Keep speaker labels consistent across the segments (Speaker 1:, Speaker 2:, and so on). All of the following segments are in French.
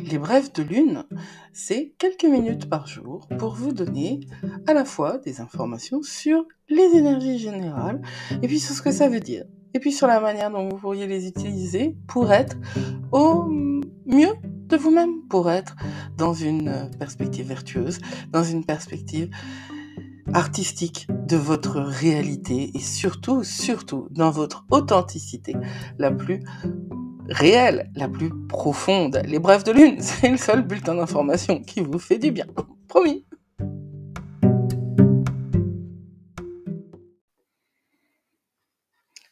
Speaker 1: Les brèves de lune, c'est quelques minutes par jour pour vous donner à la fois des informations sur les énergies générales et puis sur ce que ça veut dire. Et puis sur la manière dont vous pourriez les utiliser pour être au mieux de vous-même, pour être dans une perspective vertueuse, dans une perspective artistique de votre réalité et surtout, dans votre authenticité la plus réelle, la plus profonde. Les brèves de lune, c'est le seul bulletin d'information qui vous fait du bien. Promis.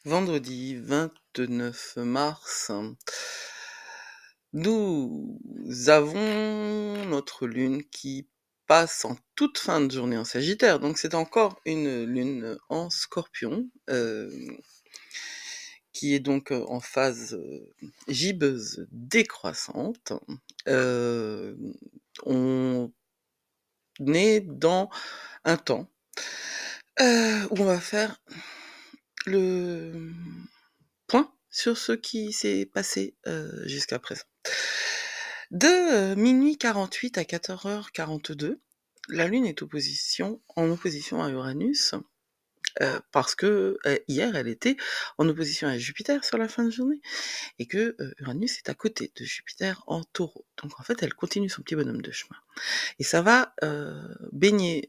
Speaker 1: Vendredi 29 mars, nous avons notre lune qui passe en toute fin de journée en Sagittaire, donc c'est encore une lune en Scorpion, qui est donc en phase gibbeuse décroissante. On est dans un temps où on va faire le point sur ce qui s'est passé jusqu'à présent. De minuit 48 à 14h42, la Lune est en opposition à Uranus, parce que hier elle était en opposition à Jupiter sur la fin de journée, et que Uranus est à côté de Jupiter en Taureau. Donc en fait elle continue son petit bonhomme de chemin. Et ça va baigner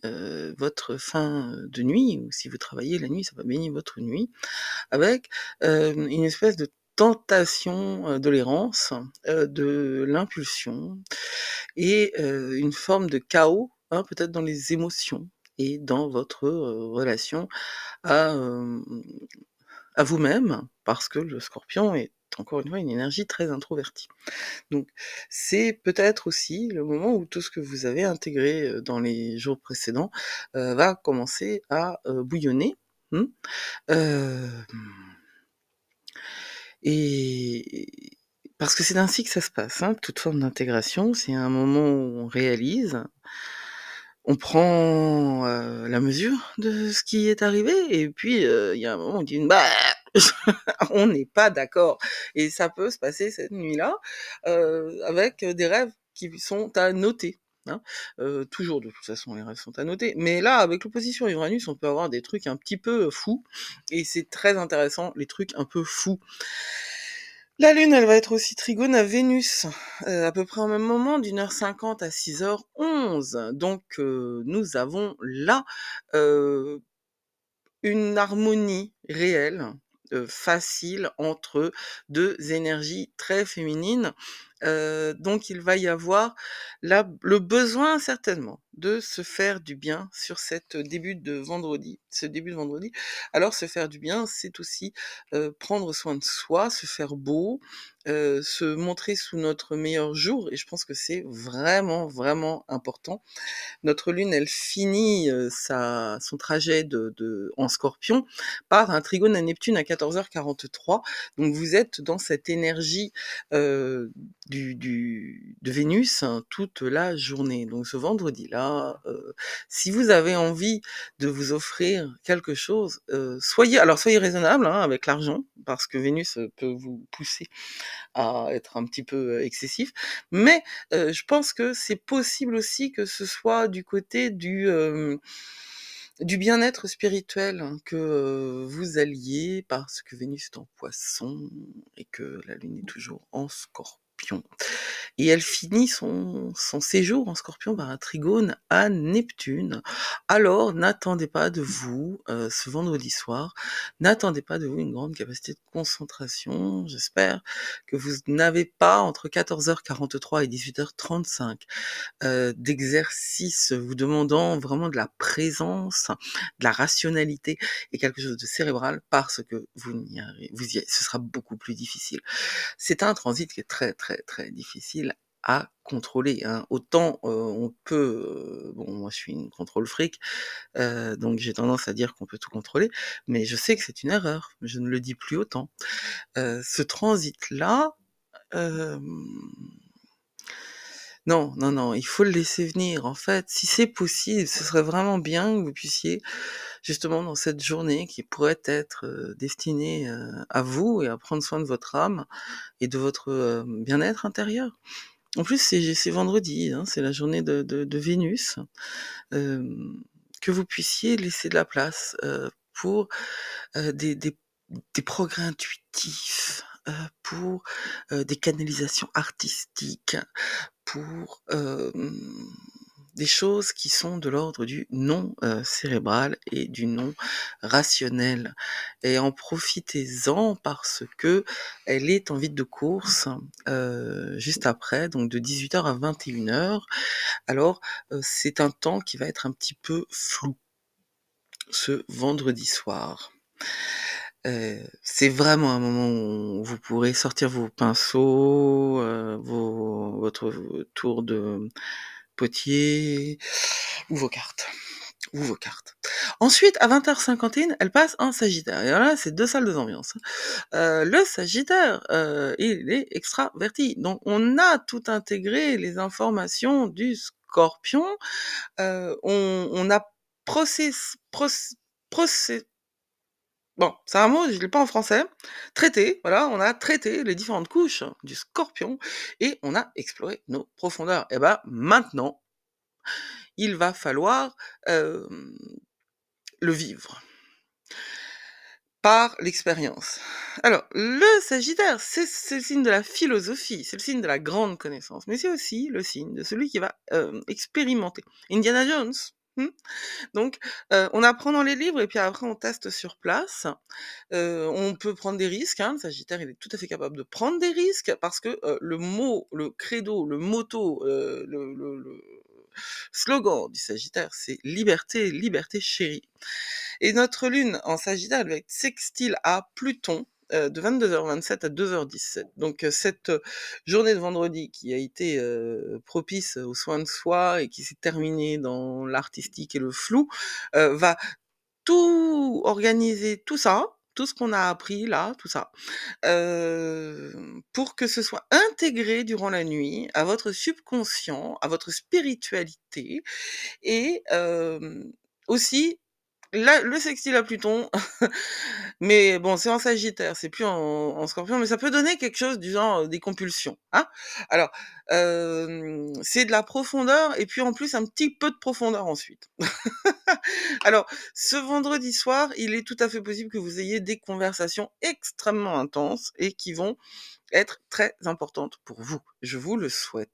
Speaker 1: votre fin de nuit, ou si vous travaillez la nuit, ça va baigner votre nuit, avec une espèce de tentation de l'errance, de l'impulsion, et une forme de chaos, peut-être dans les émotions, et dans votre relation à vous-même, parce que le Scorpion est encore une fois une énergie très introvertie. Donc c'est peut-être aussi le moment où tout ce que vous avez intégré dans les jours précédents va commencer à bouillonner. Euh, et parce que c'est ainsi que ça se passe, toute forme d'intégration, c'est un moment où on réalise, on prend la mesure de ce qui est arrivé, et puis il y a un moment où on dit bah on n'est pas d'accord, et ça peut se passer cette nuit-là avec des rêves qui sont à noter. Toujours de toute façon les rêves sont à noter, mais là avec l'opposition Uranus on peut avoir des trucs un petit peu fous, et c'est très intéressant les trucs un peu fous. La Lune, elle va être aussi trigone à Vénus, à peu près au même moment, d'1h50 à 6h11. Donc, nous avons là une harmonie réelle, facile, entre deux énergies très féminines. Donc, il va y avoir là le besoin certainement de se faire du bien sur ce début de vendredi. Alors, se faire du bien, c'est aussi prendre soin de soi, se faire beau, se montrer sous notre meilleur jour, et je pense que c'est vraiment, vraiment important. Notre Lune, elle finit son trajet en Scorpion par un trigone à Neptune à 14h43. Donc vous êtes dans cette énergie de Vénus toute la journée. Donc ce vendredi-là, si vous avez envie de vous offrir quelque chose, soyez raisonnable avec l'argent, parce que Vénus peut vous pousser à être un petit peu excessif, mais je pense que c'est possible aussi que ce soit du côté du bien-être spirituel, que vous alliez, parce que Vénus est en Poisson et que la Lune est toujours en Scorpion. Et elle finit son séjour en Scorpion par un trigone à Neptune. Alors, n'attendez pas de vous, ce vendredi soir, n'attendez pas de vous une grande capacité de concentration. J'espère que vous n'avez pas, entre 14h43 et 18h35, d'exercice vous demandant vraiment de la présence, de la rationalité et quelque chose de cérébral, parce que ce sera beaucoup plus difficile. C'est un transit qui est très très très difficile à contrôler. Autant on peut, bon moi je suis une contrôle fric, donc j'ai tendance à dire qu'on peut tout contrôler, mais je sais que c'est une erreur, je ne le dis plus autant. Ce transit-là, non, non, non, il faut le laisser venir. En fait, si c'est possible, ce serait vraiment bien que vous puissiez, justement, dans cette journée qui pourrait être destinée à vous et à prendre soin de votre âme et de votre bien-être intérieur, En plus, c'est vendredi, hein, c'est la journée de Vénus. Que vous puissiez laisser de la place, pour, des progrès intuitifs, pour, des canalisations artistiques, pour, des choses qui sont de l'ordre du non, cérébral et du non rationnel, et en profitez-en parce qu'elle est en vide de course, juste après, donc de 18h à 21h. Alors, c'est un temps qui va être un petit peu flou, ce vendredi soir. C'est vraiment un moment où vous pourrez sortir vos pinceaux, votre tour de potier ou vos cartes. Ensuite, à 20h51, elle passe en Sagittaire. Et là, c'est 2 salles, 2 ambiances. Le Sagittaire, il est extraverti. Donc, on a tout intégré les informations du Scorpion. On a process, bon, c'est un mot, je l'ai pas en français. Traité, voilà, on a traité les différentes couches du Scorpion et on a exploré nos profondeurs. Et ben maintenant, il va falloir le vivre par l'expérience. Alors, le Sagittaire, c'est le signe de la philosophie, c'est le signe de la grande connaissance, mais c'est aussi le signe de celui qui va expérimenter. Indiana Jones. Donc, on apprend dans les livres et puis après on teste sur place. On peut prendre des risques, hein, le Sagittaire, il est tout à fait capable de prendre des risques parce que, le mot, le credo, le motto, le slogan du Sagittaire, c'est: «Liberté, liberté chérie». Et notre lune en Sagittaire, elle va être sextile à Pluton, de 22h27 à 2h17. Donc, cette journée de vendredi qui a été, propice aux soins de soi et qui s'est terminée dans l'artistique et le flou, va tout organiser, tout ça, tout ce qu'on a appris là, tout ça, pour que ce soit intégré durant la nuit à votre subconscient, à votre spiritualité et aussi là, le sextile à Pluton, mais bon, c'est en Sagittaire, c'est plus en Scorpion, mais ça peut donner quelque chose du genre, des compulsions, hein. Alors, c'est de la profondeur et puis en plus un petit peu de profondeur ensuite. Alors, ce vendredi soir, il est tout à fait possible que vous ayez des conversations extrêmement intenses et qui vont être très importantes pour vous. Je vous le souhaite.